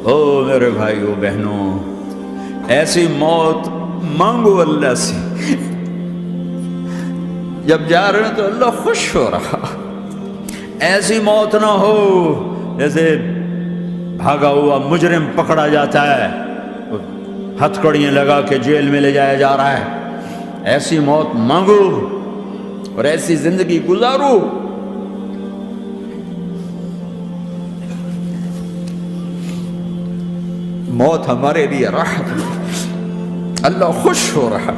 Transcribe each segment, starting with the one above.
او میرے بھائیو بہنوں، ایسی موت مانگو اللہ سے، جب جا رہے ہیں تو اللہ خوش ہو رہا۔ ایسی موت نہ ہو جیسے بھاگا ہوا مجرم پکڑا جاتا ہے، ہتھکڑیاں لگا کے جیل میں لے جایا جا رہا ہے۔ ایسی موت مانگو اور ایسی زندگی گزارو۔ موت ہمارے لیے راحت ہے، اللہ خوش ہو رہا۔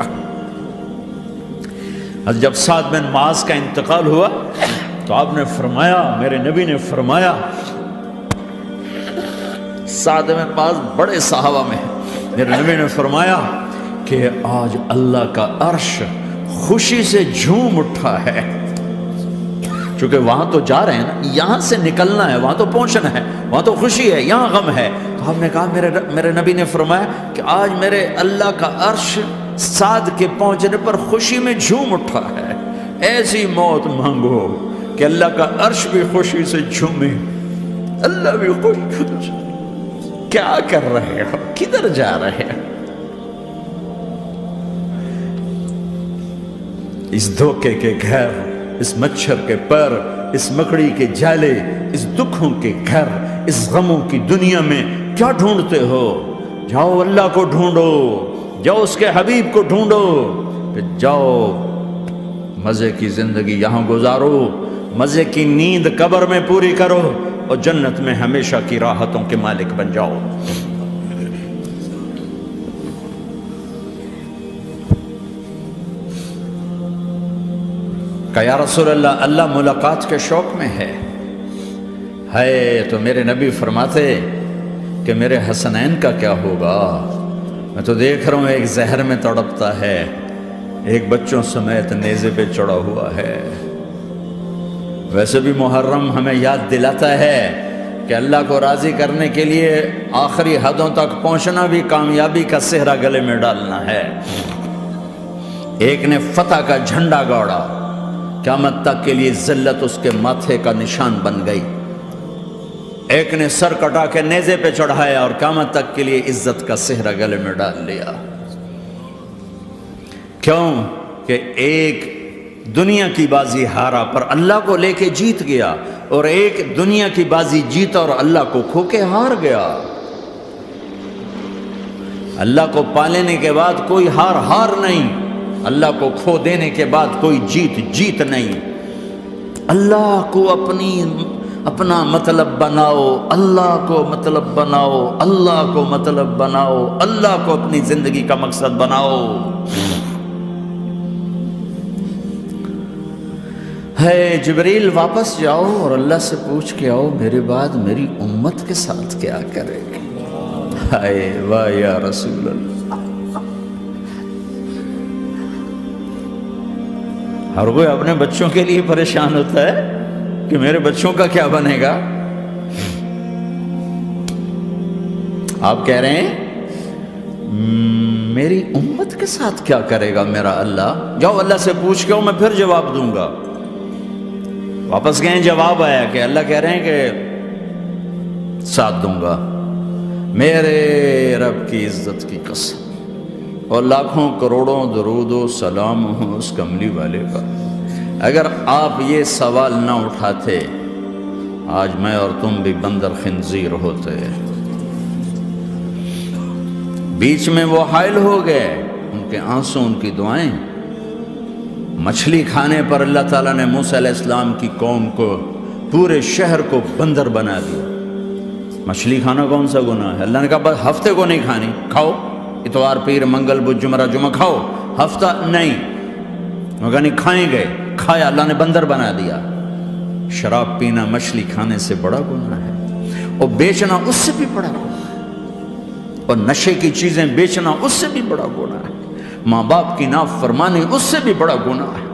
جب سعد بن معاذ کا انتقال ہوا تو آپ نے فرمایا، میرے نبی نے فرمایا، سعد بن معاذ بڑے صحابہ میں ہیں، میرے نبی نے فرمایا کہ آج اللہ کا عرش خوشی سے جھوم اٹھا ہے، چونکہ وہاں تو جا رہے ہیں نا، یہاں سے نکلنا ہے، وہاں تو پہنچنا ہے، وہاں تو خوشی ہے، یہاں غم ہے۔ تو ہم نے کہا، میرے نبی نے فرمایا کہ آج میرے اللہ کا عرش سعد کے پہنچنے پر خوشی میں جھوم اٹھا ہے۔ ایسی موت مانگو کہ اللہ کا عرش بھی خوشی سے جھومے، اللہ بھی خوش ہو جائے۔ کیا کر رہے ہو؟ کدھر جا رہے ہو؟ اس دھوکے کے گھر، اس مچھر کے پر، اس مکڑی کے جالے، اس دکھوں کے گھر، اس غموں کی دنیا میں کیا ڈھونڈتے ہو؟ جاؤ اللہ کو ڈھونڈو، جاؤ اس کے حبیب کو ڈھونڈو، پھر جاؤ مزے کی زندگی یہاں گزارو، مزے کی نیند قبر میں پوری کرو، اور جنت میں ہمیشہ کی راحتوں کے مالک بن جاؤ۔ کہ یا رسول اللہ، اللہ ملاقات کے شوق میں ہے۔ تو میرے نبی فرماتے کہ میرے حسنین کا کیا ہوگا؟ میں تو دیکھ رہا ہوں ایک زہر میں تڑپتا ہے، ایک بچوں سمیت نیزے پہ چڑھا ہوا ہے۔ ویسے بھی محرم ہمیں یاد دلاتا ہے کہ اللہ کو راضی کرنے کے لیے آخری حدوں تک پہنچنا بھی کامیابی کا صحرا گلے میں ڈالنا ہے۔ ایک نے فتح کا جھنڈا گاڑا، قیامت تک کے لیے ذلت اس کے ماتھے کا نشان بن گئی۔ ایک نے سر کٹا کے نیزے پہ چڑھایا اور قیامت تک کے لیے عزت کا صحرا گلے میں ڈال لیا۔ کیوں کہ ایک دنیا کی بازی ہارا پر اللہ کو لے کے جیت گیا، اور ایک دنیا کی بازی جیتا اور اللہ کو کھو کے ہار گیا۔ اللہ کو پالینے کے بعد کوئی ہار نہیں، اللہ کو کھو دینے کے بعد کوئی جیت نہیں۔ اللہ کو اپنا مطلب بناؤ، اللہ کو مطلب بناؤ، اللہ کو مطلب بناؤ، اللہ کو اپنی زندگی کا مقصد بناؤ۔ جبریل واپس جاؤ اور اللہ سے پوچھ کے آؤ، میرے بعد میری امت کے ساتھ کیا کرے گی؟ واہ یا رسول اللہ۔ ہر کوئی اپنے بچوں کے لیے پریشان ہوتا ہے کہ میرے بچوں کا کیا بنے گا۔ آپ کہہ رہے ہیں میری امت کے ساتھ کیا کرے گا میرا اللہ؟ جاؤ اللہ سے پوچھ کے میں پھر جواب دوں گا۔ واپس گئے، جواب آیا کہ اللہ کہہ رہے ہیں کہ ساتھ دوں گا، میرے رب کی عزت کی قسم، اور لاکھوں کروڑوں درود و سلام ہوں اس کملی والے پر۔ اگر آپ یہ سوال نہ اٹھاتے، آج میں اور تم بھی بندر خنزیر ہوتے۔ بیچ میں وہ حائل ہو گئے، ان کے آنسو، ان کی دعائیں۔ مچھلی کھانے پر اللہ تعالیٰ نے موسیٰ علیہ السلام کی قوم کو، پورے شہر کو بندر بنا دیا۔ مچھلی کھانا کون سا گناہ ہے؟ اللہ نے کہا بس ہفتے کو نہیں کھانی، کھاؤ، اتوار پیر منگل بدھ جمعہ جمعہ کھاؤ، ہفتہ نہیں۔ مگر نہیں کھائیں گے، کھایا، اللہ نے بندر بنا دیا۔ شراب پینا مچھلی کھانے سے بڑا گناہ ہے، اور بیچنا اس سے بھی بڑا گناہ ہے، اور نشے کی چیزیں بیچنا اس سے بھی بڑا گناہ ہے، ماں باپ کی نافرمانی اس سے بھی بڑا گناہ ہے۔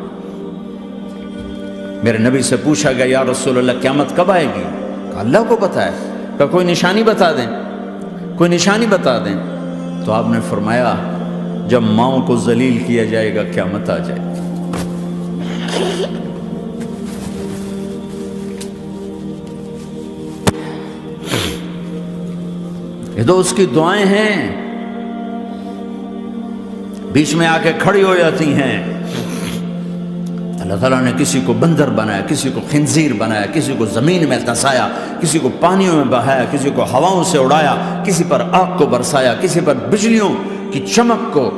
میرے نبی سے پوچھا گیا یا رسول اللہ قیامت کب آئے گی؟ کہا اللہ کو پتہ ہے۔ کہا کوئی نشانی بتا دیں، کوئی نشانی بتا دیں۔ تو آپ نے فرمایا جب ماؤں کو ذلیل کیا جائے گا قیامت آ جائے گی۔ یہ تو اس کی دعائیں ہیں، بیچ میں آ کے کھڑی ہو جاتی ہیں۔ اللہ تعالیٰ نے کسی کو بندر بنایا، کسی کو خنزیر بنایا، کسی کو زمین میں دھسایا، کسی کو پانیوں میں بہایا، کسی کو ہواؤں سے اڑایا، کسی پر آگ کو برسایا، کسی پر بجلیوں کی چمک کو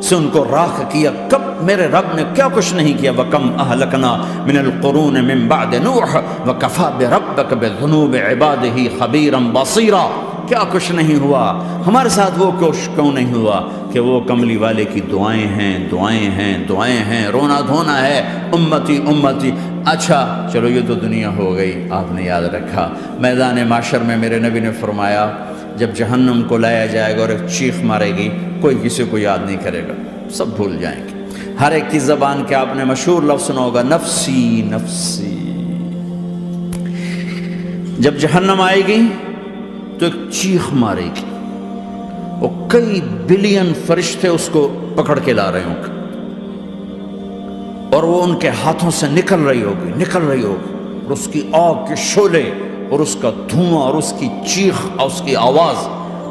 سے ان کو راکھ کیا۔ کب میرے رب نے کیا کچھ نہیں کیا۔ وَكَمْ أَهْلَكْنَا مِنَ الْقُرُونِ مِنْ بَعْدِ نُوحٍ وَكَفَى بِرَبِّكَ بِذُنُوبِ عِبَادِهِ خَبِيرًا بَصِيرًا۔ کیا کچھ نہیں ہوا، ہمارے ساتھ وہ کچھ کیوں نہیں ہوا کہ وہ کملی والے کی دعائیں ہیں، دعائیں ہیں، دعائیں ہیں، رونا دھونا ہے، امتی امتی۔ اچھا چلو یہ تو دنیا ہو گئی، آپ نے یاد رکھا۔ میدان معاشر میں میرے نبی نے فرمایا جب جہنم کو لایا جائے گا اور ایک چیخ مارے گی، کوئی کسی کو یاد نہیں کرے گا، سب بھول جائیں گے۔ ہر ایک کی زبان کے آپ نے مشہور لفظ سنا ہوگا، نفسی نفسی۔ جب جہنم آئے گی تو ایک چیخ مارے گی، وہ کئی بلین فرشتے اس کو پکڑ کے لا رہے ہوں گے، اور وہ ان کے ہاتھوں سے نکل رہی ہوگی، اور اس کی آگ کے شعلے اور اس کا دھواں اور اس کی چیخ اور اس کی آواز۔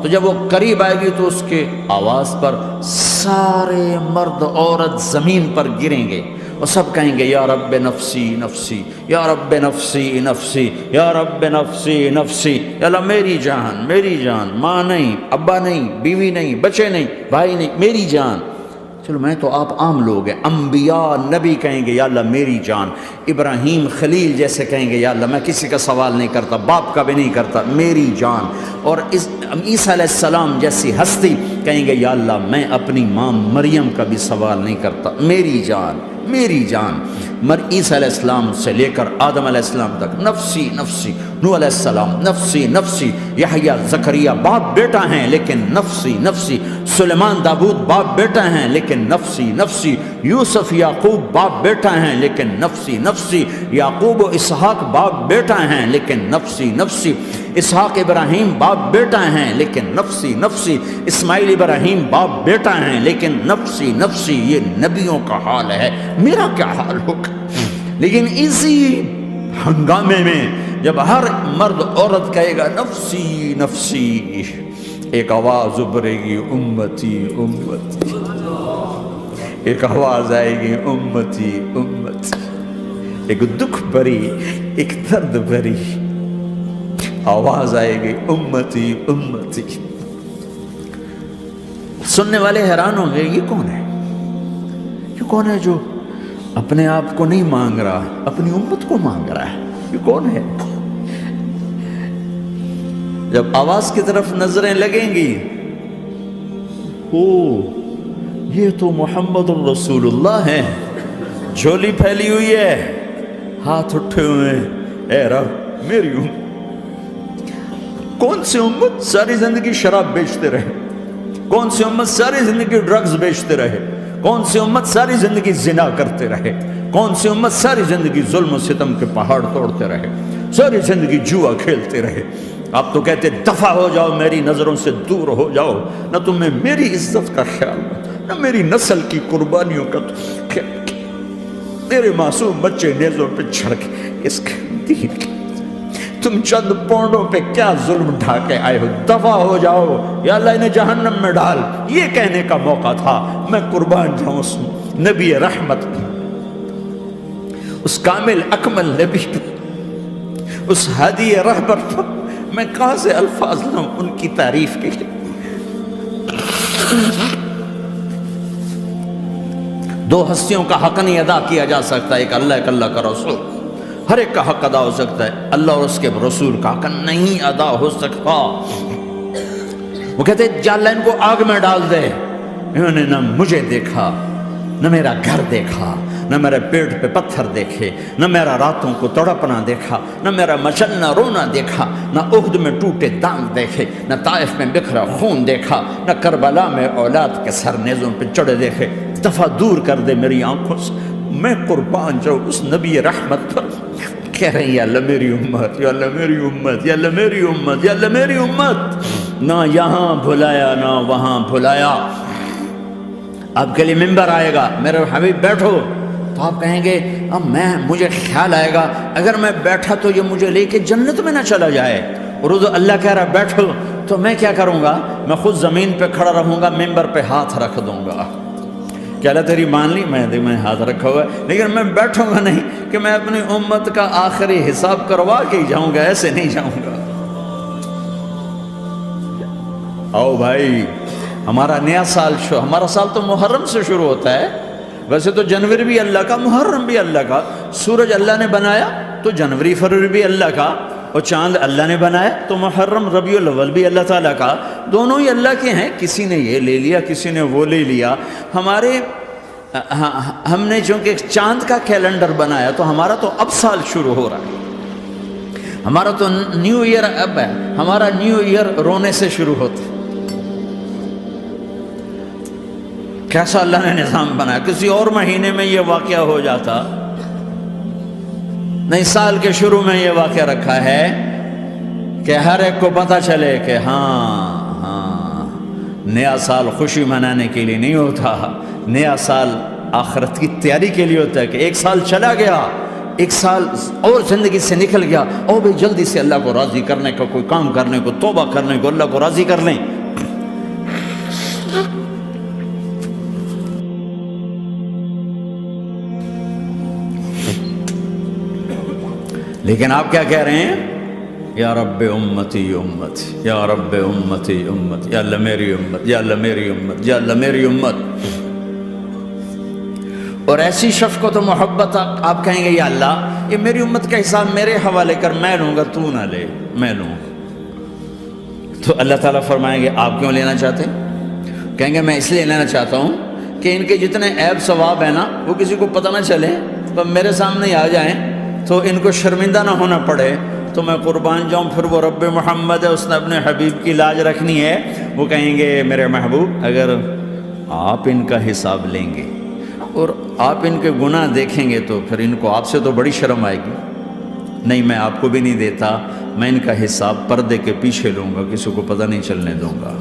تو جب وہ قریب آئے گی تو اس کے آواز پر سارے مرد عورت زمین پر گریں گے اور سب کہیں گے یا رب نفسی نفسی، یا رب نفسی نفسی، یا رب نفسی نفسی۔ یا اللہ میری جان، میری جان، ماں نہیں، ابا نہیں، بیوی نہیں، بچے نہیں، بھائی نہیں، میری جان۔ چلو میں تو آپ عام لوگ ہیں، انبیاء نبی کہیں گے یا اللہ میری جان، ابراہیم خلیل جیسے کہیں گے یا اللہ میں کسی کا سوال نہیں کرتا، باپ کا بھی نہیں کرتا، میری جان۔ اور عیسیٰ علیہ السلام جیسی ہستی کہیں گے یا اللہ میں اپنی ماں مریم کا بھی سوال نہیں کرتا، میری جان، میری جان۔ عیسیٰ علیہ السلام سے لے کر آدم علیہ السلام تک نفسی نفسی، نوح علیہ السلام نفسی نفسی، یحییٰ زکریا باپ بیٹا ہیں لیکن نفسی نفسی، سلیمان داؤد باپ بیٹا ہیں لیکن نفسی نفسی، یوسف یعقوب باپ بیٹا ہیں لیکن نفسی نفسی، یعقوب و اسحاق باپ بیٹا ہیں لیکن نفسی نفسی، اسحاق ابراہیم باپ بیٹا ہیں لیکن نفسی نفسی، اسماعیل ابراہیم باپ بیٹا ہیں لیکن نفسی نفسی۔ یہ نبیوں کا حال ہے، میرا کیا حال ہوگا؟ لیکن اسی ہنگامے میں جب ہر مرد عورت کہے گا نفسی نفسی، ایک آواز ابھرے گی امتی امتی، ایک آواز آئے گی امتی امتی، ایک دکھ بھری، ایک درد بھری آواز آئے گی امتی امتی۔ سننے والے حیران ہوں گے یہ کون ہے، یہ کون ہے جو اپنے آپ کو نہیں مانگ رہا، اپنی امت کو مانگ رہا ہے، یہ کون ہے؟ جب آواز کی طرف نظریں لگیں گی، او یہ تو محمد الرسول اللہ ہے، جھولی پھیلی ہوئی ہے، ہاتھ اٹھے ہوئے ہیں، اے رب میری امت۔ کون سی امت ساری زندگی شراب بیچتے رہے، کون سی امت ساری زندگی ڈرگز بیچتے رہے، کون سی امت ساری زندگی زنا کرتے رہے، کون سی امت ساری زندگی ظلم و ستم کے پہاڑ توڑتے رہے، ساری زندگی جوا کھیلتے رہے۔ آپ تو کہتے دفع ہو جاؤ، میری نظروں سے دور ہو جاؤ، نہ تمہیں میری عزت کا خیال، نہ میری نسل کی قربانیوں کا خیال، میرے معصوم بچے نیزوں پہ چڑھ کے اس کے دین کے تم چند پونڈوں پہ کیا ظلم ڈھا کے آئے ہو، دفع ہو جاؤ، یا اللہ انہیں جہنم میں ڈال۔ یہ کہنے کا موقع تھا، میں قربان جاؤں اس نبی رحمت پہ، اس کامل اکمل نبی پہ، اس ہادی رہبر پہ۔ میں کہاں سے الفاظ لوں ان کی تعریف کے لیے؟ دو ہستیوں کا حق نہیں ادا کیا جا سکتا، ایک اللہ، ایک اللہ کا رسول۔ ہر ایک کا حق ادا ہو سکتا ہے، اللہ اور اس کے رسول کا حق نہیں ادا ہو سکتا۔ وہ کہتے ہیں یا اللہ ان کو آگ میں ڈال دے، انہوں نے نہ مجھے دیکھا، نہ میرا گھر دیکھا، نہ میرے پیٹ پہ پتھر دیکھے، نہ میرا راتوں کو تڑپنا دیکھا، نہ میرا مچلنا رونا دیکھا، نہ احد میں ٹوٹے دانت دیکھے، نہ طائف میں بکھرا خون دیکھا، نہ کربلا میں اولاد کے سر نیزوں پہ چڑھے دیکھے۔ دفع دور کر دے میری آنکھوں سے، میں قربان جاؤں اس نبی رحمت پر۔ کہہ رہے ہیں یا اللہ میری امت، یا اللہ میری امت، یا اللہ میری امت، یا اللہ میری امت۔ نہ یہاں بھلایا نہ وہاں بھلایا۔ آپ کے لیے ممبر آئے گا، میرے حبیب بیٹھو، تو آپ کہیں گے اب مجھے خیال آئے گا اگر میں بیٹھا تو یہ مجھے لے کے جنت میں نہ چلا جائے، اور اللہ کہہ رہا بیٹھو تو میں کیا کروں گا؟ میں خود زمین پہ کھڑا رہوں گا، ممبر پہ ہاتھ رکھ دوں گا کہ اللہ تیری مان لی، میں ہاتھ رکھا ہوا ہے، لیکن میں بیٹھوں گا نہیں کہ میں اپنی امت کا آخری حساب کروا کے ہی جاؤں گا، ایسے نہیں جاؤں گا۔ آؤ بھائی، ہمارا نیا سال ہمارا سال تو محرم سے شروع ہوتا ہے، ویسے تو جنوری بھی اللہ کا، محرم بھی اللہ کا، سورج اللہ نے بنایا تو جنوری فروری بھی اللہ کا، اور چاند اللہ نے بنایا تو محرم ربیع الاول بھی اللہ تعالیٰ کا، دونوں ہی اللہ کے ہیں۔ کسی نے یہ لے لیا، کسی نے وہ لے لیا۔ ہم نے چونکہ چاند کا کیلنڈر بنایا تو ہمارا تو اب سال شروع ہو رہا ہے، ہمارا تو نیو ایئر اب ہے، ہمارا نیو ایئر رونے سے شروع ہوتا ہے۔ کیسا اللہ نے نظام بنایا، کسی اور مہینے میں یہ واقعہ ہو جاتا، نہیں، سال کے شروع میں یہ واقعہ رکھا ہے کہ ہر ایک کو پتہ چلے کہ ہاں نیا سال خوشی منانے کے لیے نہیں ہوتا، نیا سال آخرت کی تیاری کے لیے ہوتا ہے کہ ایک سال چلا گیا، ایک سال اور زندگی سے نکل گیا، اور بھی جلدی سے اللہ کو راضی کرنے کا کوئی کام کرنے کو، توبہ کرنے کو، اللہ کو راضی کر لیں۔ لیکن آپ کیا کہہ رہے ہیں؟ یا رب امتی امت، یا رب امتی امت، یا اللہ میری امت، یا اللہ میری امت، یا اللہ میری امت۔ اور ایسی شفقت و محبت آپ کہیں گے یا اللہ یہ میری امت کا حساب میرے حوالے کر، میں لوں گا، تو نہ لے، میں لوں۔ تو اللہ تعالیٰ فرمائیں گے آپ کیوں لینا چاہتے ہیں؟ کہیں گے میں اس لیے لینا چاہتا ہوں کہ ان کے جتنے عیب ثواب ہیں نا وہ کسی کو پتہ نہ چلے، تو میرے سامنے آ جائیں تو ان کو شرمندہ نہ ہونا پڑے، تو میں قربان جاؤں۔ پھر وہ رب محمد ہے، اس نے اپنے حبیب کی لاج رکھنی ہے، وہ کہیں گے میرے محبوب اگر آپ ان کا حساب لیں گے اور آپ ان کے گناہ دیکھیں گے تو پھر ان کو آپ سے تو بڑی شرم آئے گی، نہیں میں آپ کو بھی نہیں دیتا، میں ان کا حساب پردے کے پیچھے لوں گا، کسی کو پتہ نہیں چلنے دوں گا۔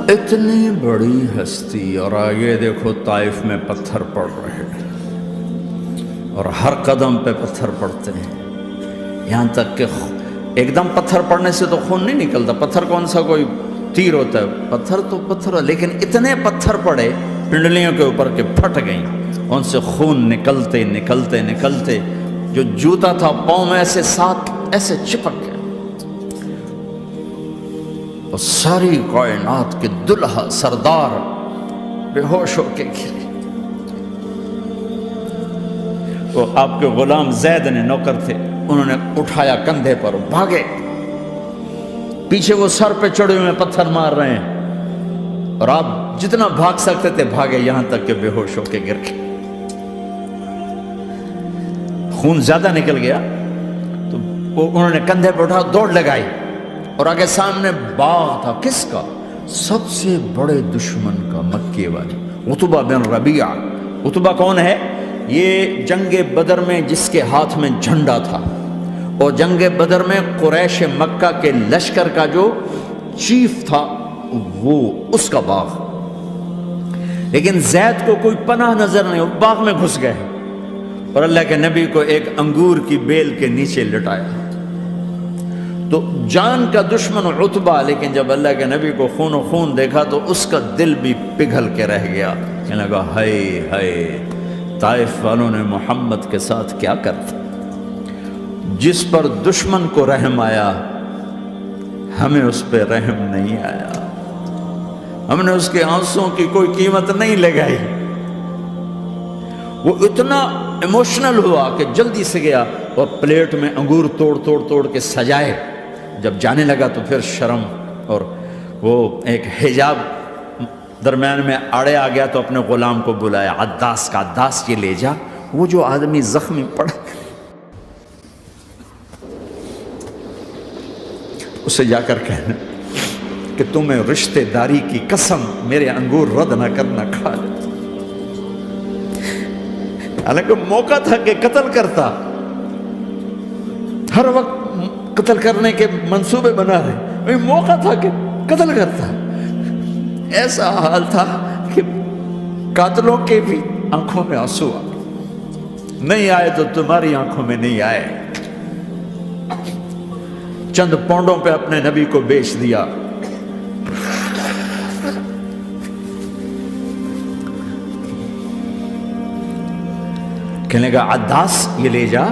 اتنی بڑی ہستی، اور آگے دیکھو طائف میں پتھر پڑ رہے ہیں، اور ہر قدم پہ پتھر پڑتے ہیں، یہاں تک کہ ایک دم پتھر پڑنے سے تو خون نہیں نکلتا، پتھر کون سا کوئی تیر ہوتا ہے، پتھر تو پتھر، لیکن اتنے پتھر پڑے پنڈلیوں کے اوپر کے پھٹ گئیں، ان سے خون نکلتے نکلتے نکلتے جو جوتا تھا پاؤں میں ایسے ساتھ ایسے چپک گیا، اور ساری کائنات کے دلہا سردار بے ہوش ہو کے گرے۔ وہ آپ کے غلام زید نے نوکر تھے، انہوں نے اٹھایا کندھے پر، بھاگے، پیچھے وہ سر پہ چڑھے ہوئے پتھر مار رہے ہیں، اور آپ جتنا بھاگ سکتے تھے بھاگے، یہاں تک کہ بے ہوش ہو کے گر گئے۔ خون زیادہ نکل گیا تو انہوں نے کندھے پہ اٹھا، دوڑ لگائی، اور آگے سامنے باغ تھا، کس کا؟ سب سے بڑے دشمن کا، مکے والے عتبہ بن ربیعہ۔ عتبہ کون ہے؟ یہ جنگ بدر میں جس کے ہاتھ میں جھنڈا تھا، اور جنگ بدر میں قریش مکہ کے لشکر کا جو چیف تھا وہ اس کا باغ، لیکن زید کو کوئی پناہ نظر نہیں، وہ باغ میں گھس گئے، اور اللہ کے نبی کو ایک انگور کی بیل کے نیچے لٹایا۔ تو جان کا دشمن عتبہ، لیکن جب اللہ کے نبی کو خون و خون دیکھا تو اس کا دل بھی پگھل کے رہ گیا، کہنے لگا ہائے ہائے، طائف والوں نے محمد کے ساتھ کیا کرتا، جس پر دشمن کو رحم آیا ہمیں اس پہ رحم نہیں آیا، ہم نے اس کے آنسوں کی کوئی قیمت نہیں لگائی۔ وہ اتنا ایموشنل ہوا کہ جلدی سے گیا اور پلیٹ میں انگور توڑ کے سجائے، جب جانے لگا تو پھر شرم اور وہ ایک حجاب درمیان میں آڑے آ گیا، تو اپنے غلام کو بلایا، عداس کا، عداس یہ لے جا وہ جو آدمی زخمی پڑ، اسے جا کر کہنا کہ تمہیں رشتہ داری کی قسم میرے انگور رد نہ کرنا، کھا لے۔ حالانکہ موقع تھا کہ قتل کرتا، ہر وقت قتل کرنے کے منصوبے بنا رہے، موقع تھا کہ قتل کرتا۔ ایسا حال تھا کہ قاتلوں کے بھی آنکھوں میں آنسو آ گئے، نہیں آئے تو تمہاری آنکھوں میں نہیں آئے. چند پونڈوں پہ اپنے نبی کو بیچ دیا. کہنے لگا عداس یہ لے جا.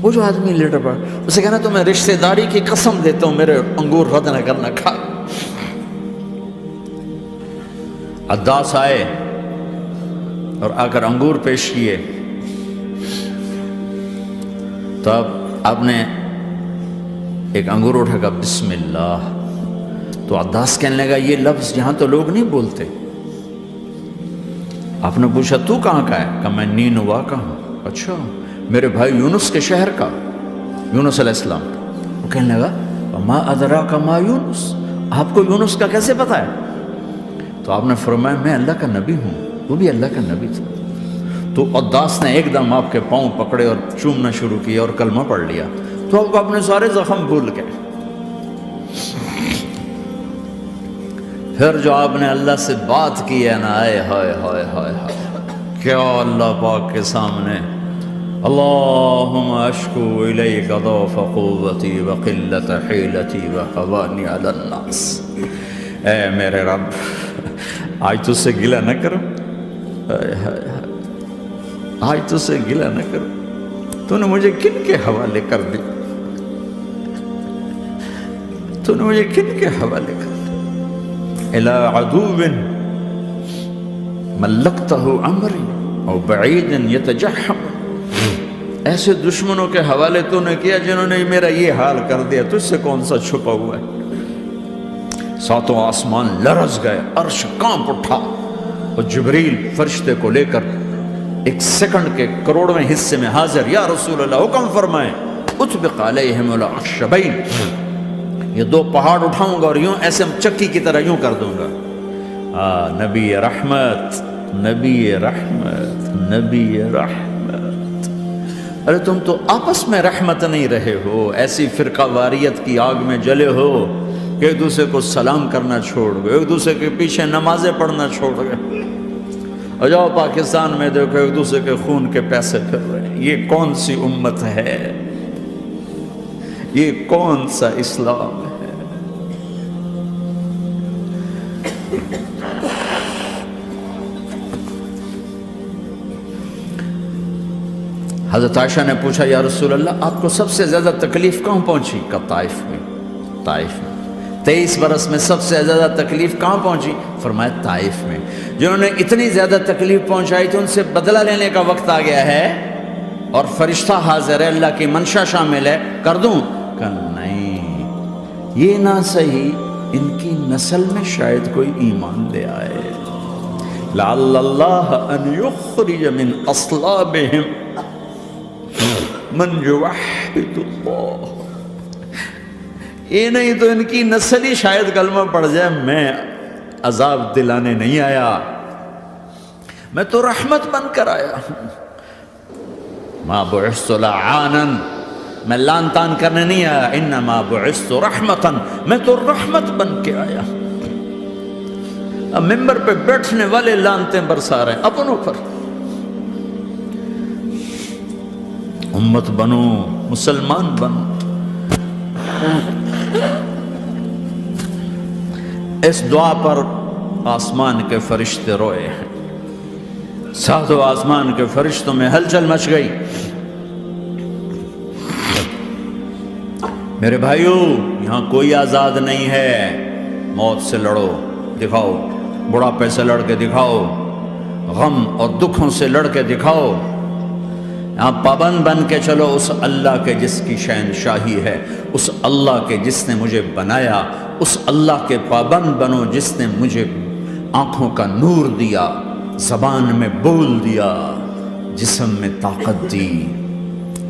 وہ جو آدمی لیٹر پڑا اسے کہنا تو میں رشتہ داری کی قسم دیتا ہوں میرے انگور رد نہ کرنا کھا. عداس آئے اور آ کر انگور پیش کیے. تو اب آپ نے ایک انگور اٹھا کر بسم اللہ. تو عداس کہنے لگا یہ لفظ یہاں تو لوگ نہیں بولتے. آپ نے پوچھا تو کہاں کا ہے؟ کہا میں نینوا کا ہوں. اچھا میرے بھائی یونس کے شہر کا، یونس علیہ السلام. وہ کہنے لگا ما ادراک ما یونس، آپ کو یونس کا کیسے پتا ہے؟ تو آپ نے فرمایا میں اللہ کا نبی ہوں، وہ بھی اللہ کا نبی تھا. تو عداس نے ایک دم آپ کے پاؤں پکڑے اور چومنا شروع کیا اور کلمہ پڑھ لیا. تو آپ کو اپنے سارے زخم بھول گئے. پھر جو آپ نے اللہ سے بات کی ہے نا، آئے ہائے ہائے ہائے ہائے، کیا اللہ پاک کے سامنے اللہم اشکو الیک ضعف قوتی وقلت حیلتی وحوانی علی الناس. اے میرے رب آج تجھ سے گلہ نہ کرو، آج تجھ سے گلہ نہ کرو. تو نے مجھے کن کے حوالے کر دی؟ تو نے مجھے کن کے حوالے کر دی؟ الی عدو ملکتہ عمری او بعید یتجحم. ایسے دشمنوں کے حوالے تو نے کیا جنہوں نے میرا یہ حال کر دیا، تجھ سے کون سا چھپا ہوا ہے؟ ساتوں آسمان لرز گئے، عرش کانپ اٹھا اور جبریل فرشتے کو لے کر ایک سیکنڈ کے کروڑویں حصے میں حاضر. یا رسول اللہ حکم فرمائیں اطبق علیہم الاخشبین. یہ دو پہاڑ اٹھاؤں گا اور یوں ایسے چکی کی طرح یوں کر دوں گا. نبی رحمت، نبی رحمت، نبی رحمت. ارے تم تو آپس میں رحمت نہیں رہے ہو، ایسی فرقہ واریت کی آگ میں جلے ہو کہ ایک دوسرے کو سلام کرنا چھوڑ گئے، ایک دوسرے کے پیچھے نمازیں پڑھنا چھوڑ گئے. اور جاؤ پاکستان میں دیکھو ایک دوسرے کے خون کے پیسے پھر رہے ہیں. یہ کون سی امت ہے؟ یہ کون سا اسلام ہے؟ حضرت عائشہ نے پوچھا یا رسول اللہ آپ کو سب سے زیادہ تکلیف کہاں پہنچی؟ کہا طائف میں. طائف میں 23 برس میں سب سے زیادہ تکلیف کہاں پہنچی؟ فرمایا طائف میں. جنہوں نے اتنی زیادہ تکلیف پہنچائی تو ان سے بدلہ لینے کا وقت آ گیا ہے اور فرشتہ حاضر ہے، اللہ کی منشا شامل ہے، کر دوں؟ کہ نہیں یہ نہ صحیح، ان کی نسل میں شاید کوئی ایمان لے آئے. لعل اللہ ان یخرج من اصلابہم من یوحد اللہ. یہ نہیں تو ان کی نسل ہی شاید کلمہ پڑھ جائے. میں عذاب دلانے نہیں آیا، میں تو رحمت بن کر آیا. ما بعثت لعانا، میں لان تان کرنے نہیں آیا. انما بعثت رحمتا، میں تو رحمت بن کے آیا. اب ممبر پہ بیٹھنے والے لانتیں برسا رہے ہیں اپنوں پر. امت بنو، مسلمان بنو. اس دعا پر آسمان کے فرشتے روئے ہیں. ساتوں آسمان کے فرشتوں میں ہلچل مچ گئی. میرے بھائیو یہاں کوئی آزاد نہیں ہے. موت سے لڑو، دکھاؤ. بڑھاپے سے لڑ کے دکھاؤ، غم اور دکھوں سے لڑ کے دکھاؤ. یہاں پابند بن کے چلو اس اللہ کے جس کی شہنشاہی ہے، اس اللہ کے جس نے مجھے بنایا. اس اللہ کے پابند بنو جس نے مجھے آنکھوں کا نور دیا، زبان میں بول دیا، جسم میں طاقت دی،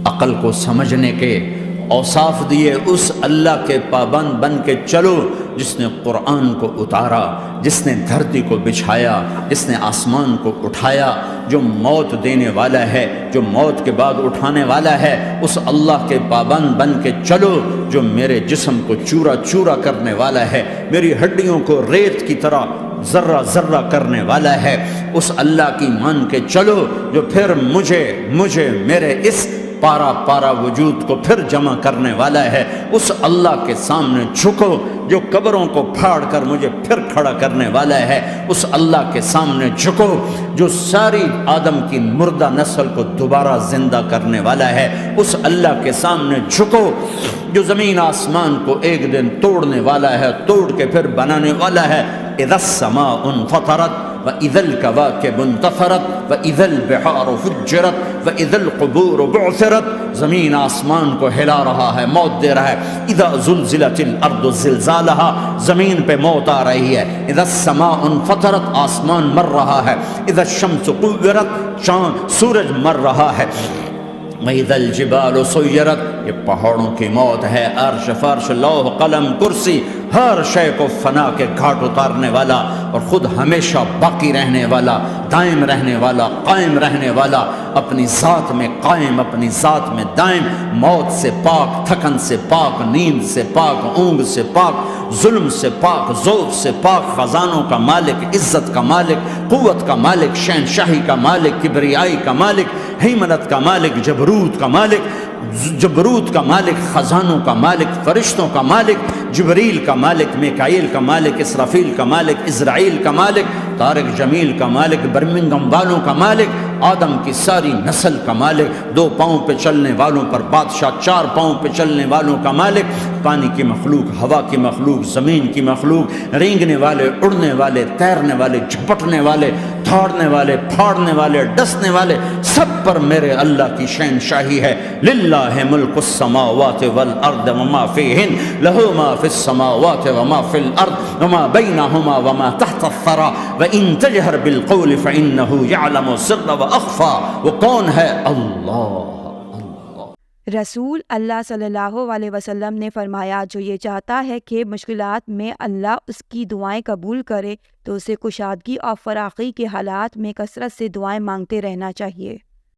عقل کو سمجھنے کے اوصاف دیے. اس اللہ کے پابند بن کے چلو جس نے قرآن کو اتارا، جس نے دھرتی کو بچھایا، جس نے آسمان کو اٹھایا، جو موت دینے والا ہے، جو موت کے بعد اٹھانے والا ہے. اس اللہ کے پابند بن کے چلو جو میرے جسم کو چورا چورا کرنے والا ہے، میری ہڈیوں کو ریت کی طرح ذرہ ذرہ کرنے والا ہے، اس اللہ کی مان کے چلو جو پھر مجھے میرے اس پارا پارا وجود کو پھر جمع کرنے والا ہے، اس اللہ کے سامنے جھکو جو قبروں کو پھاڑ کر مجھے پھر کھڑا کرنے والا ہے، اس اللہ کے سامنے جھکو جو ساری آدم کی مردہ نسل کو دوبارہ زندہ کرنے والا ہے، اس اللہ کے سامنے جھکو جو زمین آسمان کو ایک دن توڑنے والا ہے، توڑ کے پھر بنانے والا ہے۔ اذا السماء انفطرت وَإِذَا الْكَوَاكِبُ انتَثَرَتْ وَإِذَا الْبِحَارُ فُجِّرَتْ وَإِذَا الْقُبُورُ بُعْثِرَتْ، زمین آسمان کو ہلا رہا ہے، موت دے رہا ہے۔ اذا زلزلت الارض زلزالها، زمین پہ موت آ رہی ہے۔ اذا السماء انفطرت، آسمان مر رہا ہے۔ اذا الشمس كُوِّرَتْ، سورج مر رہا ہے۔ وَإِذَا الْجِبَالُ سُيِّرَتْ، یہ پہاڑوں کی موت ہے۔ عرش فرش لوح قلم کرسی ہر شے کو فنا کے گھاٹ اتارنے والا اور خود ہمیشہ باقی رہنے والا، دائم رہنے والا، قائم رہنے والا، اپنی ذات میں قائم، اپنی ذات میں دائم، موت سے پاک، تھکن سے پاک، نیند سے پاک، اونگ سے پاک، ظلم سے پاک، ذوق سے پاک، خزانوں کا مالک، عزت کا مالک، قوت کا مالک، شہنشاہی کا مالک، کبریائی کا مالک، ہیمنت کا مالک، جبروت کا مالک، خزانوں کا مالک، فرشتوں کا مالک، جبریل کا مالک، میکائیل کا مالک، اسرافیل کا مالک، اسرائیل کا مالک، طارق جمیل کا مالک، برمنگم والوں کا مالک، آدم کی ساری نسل کا مالک، 2 پاؤں پہ چلنے والوں پر بادشاہ، 4 پاؤں پہ چلنے والوں کا مالک، پانی کی مخلوق، ہوا کی مخلوق، زمین کی مخلوق، رینگنے والے، اڑنے والے، تیرنے والے، جھپٹنے والے، دھاڑنے والے، پھاڑنے والے، ڈسنے والے، سب پر میرے اللہ کی شہنشاہی ہے۔ للہ ملک السماوات والارض وما فیہن، لہ ما فی السماوات وما فی الارض وما بینہما وما تحت الثری وان تجہر بالقول فانہ یعلم السر واخفی۔ وہ کون ہے؟ اللہ۔ رسول اللہ صلی اللہ علیہ وسلم نے فرمایا، جو یہ چاہتا ہے کہ مشکلات میں اللہ اس کی دعائیں قبول کرے تو اسے کشادگی اور فراخی کے حالات میں کثرت سے دعائیں مانگتے رہنا چاہیے۔